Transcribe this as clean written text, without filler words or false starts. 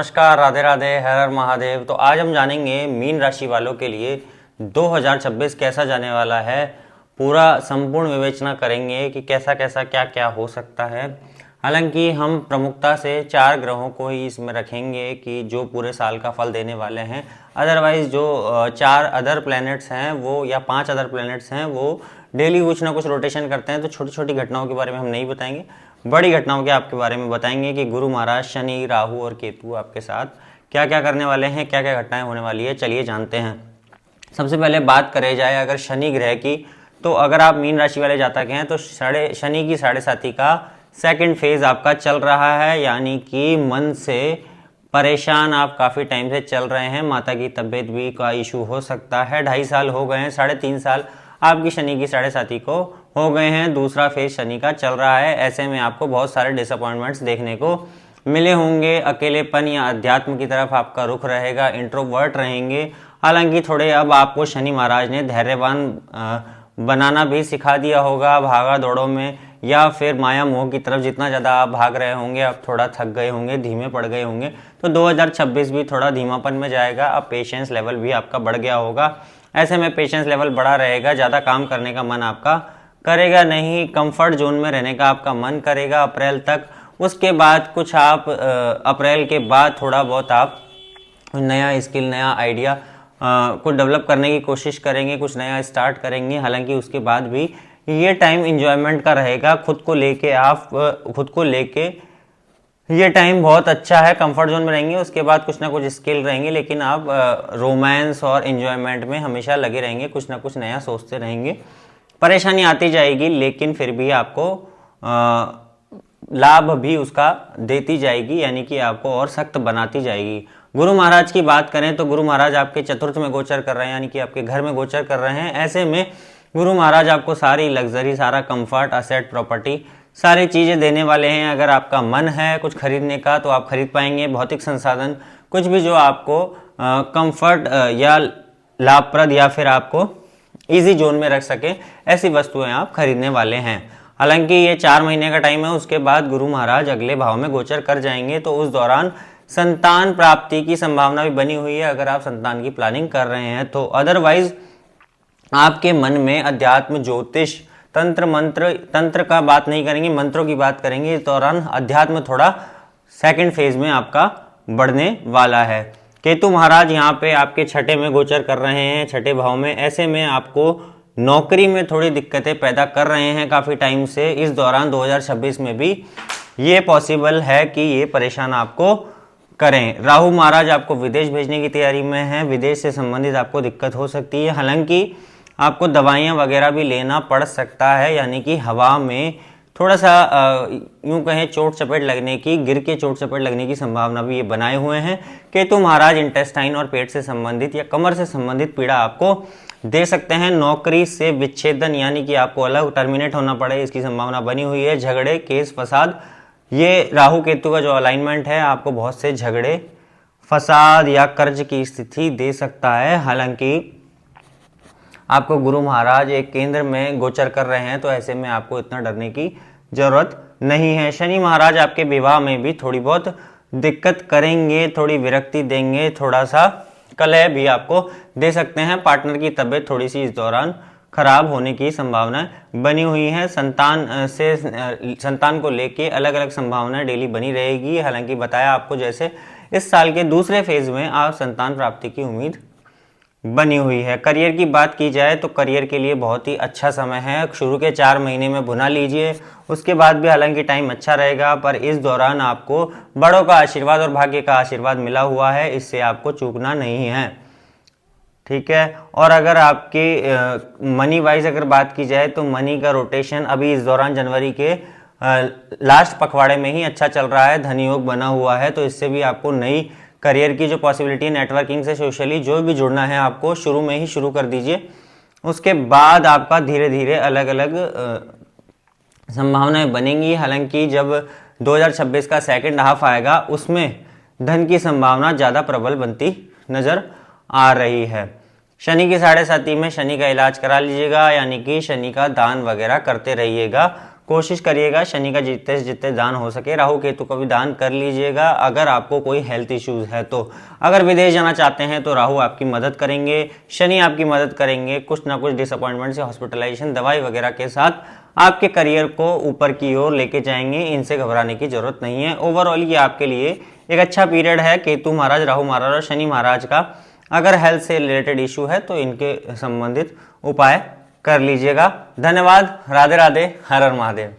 नमस्कार, राधे राधे, हर हर महादेव। तो आज हम जानेंगे मीन राशि वालों के लिए 2026 कैसा जाने वाला है। पूरा संपूर्ण विवेचना करेंगे कि कैसा कैसा क्या क्या हो सकता है। हालांकि हम प्रमुखता से 4 ग्रहों को ही इसमें रखेंगे कि जो पूरे साल का फल देने वाले हैं। अदरवाइज जो 4 अदर प्लैनेट्स हैं वो या 5 अदर प्लैनेट्स हैं वो डेली कुछ ना कुछ रोटेशन करते हैं, तो छोटी छोटी घटनाओं के बारे में हम नहीं बताएंगे, बड़ी घटनाओं के आपके बारे में बताएंगे कि गुरु महाराज, शनि, राहु और केतु आपके साथ क्या क्या करने वाले हैं, क्या क्या घटनाएं होने वाली है। चलिए जानते हैं। सबसे पहले बात करें जाए अगर शनि ग्रह की, तो अगर आप मीन राशि वाले जातक हैं तो शनि की 7.5 का सेकंड फेज आपका चल रहा है, यानी कि मन से परेशान आप काफ़ी टाइम से चल रहे हैं। माता की तबीयत भी का इशू हो सकता है। 2.5 साल हो गए हैं, 3.5 साल आपकी शनि की 7.5 को हो गए हैं। दूसरा फेज शनि का चल रहा है। ऐसे में आपको बहुत सारे डिसअपॉइंटमेंट्स देखने को मिले होंगे। अकेलेपन या अध्यात्म की तरफ आपका रुख रहेगा, इंट्रोवर्ट रहेंगे। हालांकि थोड़े अब आपको शनि महाराज ने धैर्यवान बनाना भी सिखा दिया होगा। भागा दौड़ों में या फिर माया मोह की तरफ जितना ज़्यादा आप भाग रहे होंगे, अब थोड़ा थक गए होंगे, धीमे पड़ गए होंगे, तो 2026 भी थोड़ा धीमापन में जाएगा। अब पेशेंस लेवल भी आपका बढ़ गया होगा। ऐसे में पेशेंस लेवल बढ़ा रहेगा, ज़्यादा काम करने का मन आपका करेगा नहीं, कंफर्ट जोन में रहने का आपका मन करेगा अप्रैल तक। उसके बाद कुछ आप अप्रैल के बाद थोड़ा बहुत आप नया स्किल, नया आइडिया को डेवलप करने की कोशिश करेंगे, कुछ नया स्टार्ट करेंगे। हालांकि उसके बाद भी ये टाइम इंजॉयमेंट का रहेगा। खुद को लेके ये टाइम बहुत अच्छा है, कंफर्ट जोन में रहेंगे। उसके बाद कुछ ना कुछ स्किल रहेंगे, लेकिन आप रोमांस और एंजॉयमेंट में हमेशा लगे रहेंगे, कुछ ना कुछ नया सोचते रहेंगे। परेशानी आती जाएगी, लेकिन फिर भी आपको लाभ भी उसका देती जाएगी, यानी कि आपको और सख्त बनाती जाएगी। गुरु महाराज की बात करें तो गुरु महाराज आपके चतुर्थ में गोचर कर रहे हैं, यानी कि आपके घर में गोचर कर रहे हैं। ऐसे में गुरु महाराज आपको सारी लग्जरी, सारा कंफर्ट, असेट, प्रॉपर्टी, सारी चीज़ें देने वाले हैं। अगर आपका मन है कुछ खरीदने का तो आप खरीद पाएंगे। भौतिक संसाधन कुछ भी जो आपको कंफर्ट या लाभप्रद या फिर आपको इजी जोन में रख सके, ऐसी वस्तुएं आप खरीदने वाले हैं। हालांकि ये 4 महीने का टाइम है। उसके बाद गुरु महाराज अगले भाव में गोचर कर जाएंगे, तो उस दौरान संतान प्राप्ति की संभावना भी बनी हुई है, अगर आप संतान की प्लानिंग कर रहे हैं तो। अदरवाइज आपके मन में अध्यात्म, ज्योतिष, तंत्र, मंत्र, तंत्र का बात नहीं करेंगे, मंत्रों की बात करेंगे। इस दौरान अध्यात्म थोड़ा सेकंड फेज में आपका बढ़ने वाला है। केतु महाराज यहाँ पे आपके 6ठे में गोचर कर रहे हैं, 6ठे भाव में। ऐसे में आपको नौकरी में थोड़ी दिक्कतें पैदा कर रहे हैं काफ़ी टाइम से। इस दौरान 2026 में भी ये पॉसिबल है कि ये परेशान आपको करें। राहु महाराज आपको विदेश भेजने की तैयारी में है, विदेश से संबंधित आपको दिक्कत हो सकती है। हालांकि आपको दवाइयाँ वगैरह भी लेना पड़ सकता है, यानी कि हवा में थोड़ा सा यूँ कहें चोट चपेट लगने की, गिर के चोट चपेट लगने की संभावना भी ये बनाए हुए हैं। केतु महाराज इंटेस्टाइन और पेट से संबंधित या कमर से संबंधित पीड़ा आपको दे सकते हैं। नौकरी से विच्छेदन, यानी कि आपको अलग टर्मिनेट होना पड़े, इसकी संभावना बनी हुई है। झगड़े, केस, फसाद, ये राहु केतु का जो अलाइनमेंट है आपको बहुत से झगड़े, फसाद या कर्ज की स्थिति दे सकता है। हालांकि आपको गुरु महाराज एक केंद्र में गोचर कर रहे हैं, तो ऐसे में आपको इतना डरने की जरूरत नहीं है। शनि महाराज आपके विवाह में भी थोड़ी बहुत दिक्कत करेंगे, थोड़ी विरक्ति देंगे, थोड़ा सा कलह भी आपको दे सकते हैं। पार्टनर की तबीयत थोड़ी सी इस दौरान खराब होने की संभावना बनी हुई है। संतान को लेके अलग अलग संभावनाएं डेली बनी रहेगी। हालांकि बताया आपको जैसे इस साल के दूसरे फेज में आप संतान प्राप्ति की उम्मीद बनी हुई है। करियर की बात की जाए तो करियर के लिए बहुत ही अच्छा समय है। शुरू के 4 महीने में भुना लीजिए, उसके बाद भी हालांकि टाइम अच्छा रहेगा, पर इस दौरान आपको बड़ों का आशीर्वाद और भाग्य का आशीर्वाद मिला हुआ है, इससे आपको चूकना नहीं है, ठीक है। और अगर आपकी मनी वाइज अगर बात की जाए तो मनी का रोटेशन अभी इस दौरान जनवरी के लास्ट पखवाड़े में ही अच्छा चल रहा है, धन योग बना हुआ है, तो इससे भी आपको नई करियर की जो पॉसिबिलिटी है, नेटवर्किंग से, सोशली जो भी जुड़ना है आपको शुरू में ही शुरू कर दीजिए। उसके बाद आपका धीरे धीरे अलग अलग संभावनाएं बनेंगी। हालांकि जब 2026 का सेकंड हाफ आएगा उसमें धन की संभावना ज़्यादा प्रबल बनती नजर आ रही है। शनि की 7.5 में शनि का इलाज करा लीजिएगा, यानी कि शनि का दान वगैरह करते रहिएगा। कोशिश करिएगा शनि का जितने से जितने दान हो सके राहु केतु का भी दान कर लीजिएगा। अगर आपको कोई हेल्थ इश्यूज है तो अगर विदेश जाना चाहते हैं तो राहु आपकी मदद करेंगे, शनि आपकी मदद करेंगे, कुछ ना कुछ डिसअपॉइंटमेंट से हॉस्पिटलाइजेशन दवाई वगैरह के साथ आपके करियर को ऊपर की ओर लेके जाएंगे। इनसे घबराने की जरूरत नहीं है। ओवरऑल ये आपके लिए एक अच्छा पीरियड है केतु महाराज, राहु महाराज और शनि महाराज का। अगर हेल्थ से रिलेटेड इशू है तो इनके संबंधित उपाय कर लीजिएगा। धन्यवाद। राधे राधे। हर हर महादेव।